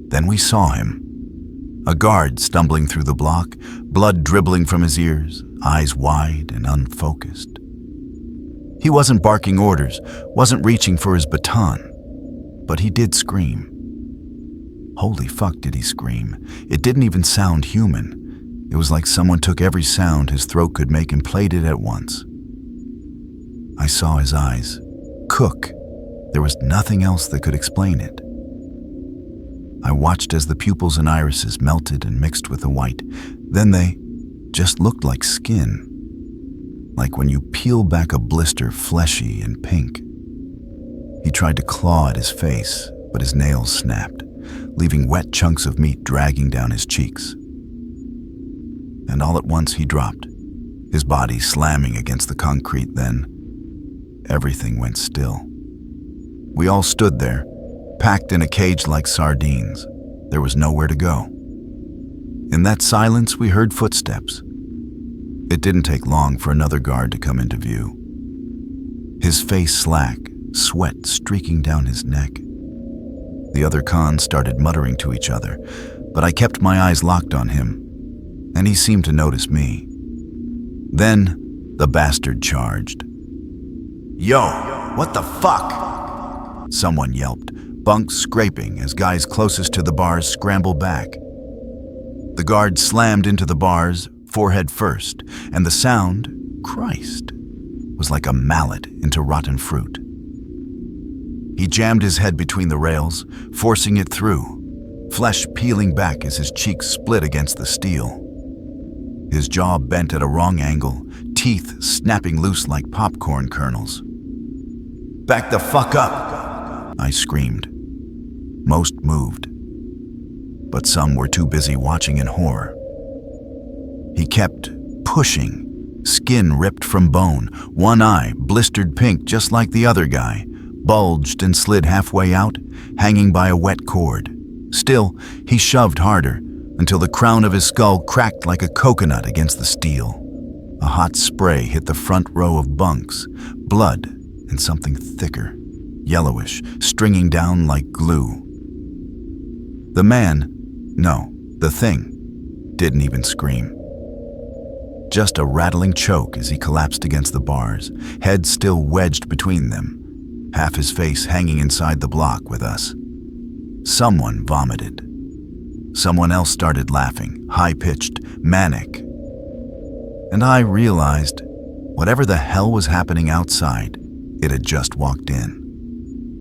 Then we saw him. A guard stumbling through the block, blood dribbling from his ears, eyes wide and unfocused. He wasn't barking orders, wasn't reaching for his baton, but he did scream. Holy fuck, did he scream. It didn't even sound human. It was like someone took every sound his throat could make and played it at once. I saw his eyes cook. There was nothing else that could explain it. I watched as the pupils and irises melted and mixed with the white. Then they just looked like skin. Like when you peel back a blister, fleshy and pink. He tried to claw at his face, but his nails snapped, leaving wet chunks of meat dragging down his cheeks. And all at once he dropped, his body slamming against the concrete. Then everything went still. We all stood there, packed in a cage like sardines. There was nowhere to go. In that silence, we heard footsteps. It didn't take long for another guard to come into view. His face slack, sweat streaking down his neck. The other cons started muttering to each other, but I kept my eyes locked on him, and he seemed to notice me. Then, the bastard charged. "Yo, what the fuck?" Someone yelped, bunks scraping as guys closest to the bars scrambled back. The guard slammed into the bars, forehead first, and the sound, Christ, was like a mallet into rotten fruit. He jammed his head between the rails, forcing it through, flesh peeling back as his cheeks split against the steel. His jaw bent at a wrong angle, teeth snapping loose like popcorn kernels. "Back the fuck up!" I screamed. Most moved, but some were too busy watching in horror. He kept pushing, skin ripped from bone, one eye blistered pink just like the other guy, bulged and slid halfway out, hanging by a wet cord. Still, he shoved harder until the crown of his skull cracked like a coconut against the steel. A hot spray hit the front row of bunks, blood and something thicker, yellowish, stringing down like glue. The thing, didn't even scream. Just a rattling choke as he collapsed against the bars, head still wedged between them, half his face hanging inside the block with us. Someone vomited. Someone else started laughing, high-pitched, manic. And I realized, whatever the hell was happening outside, it had just walked in.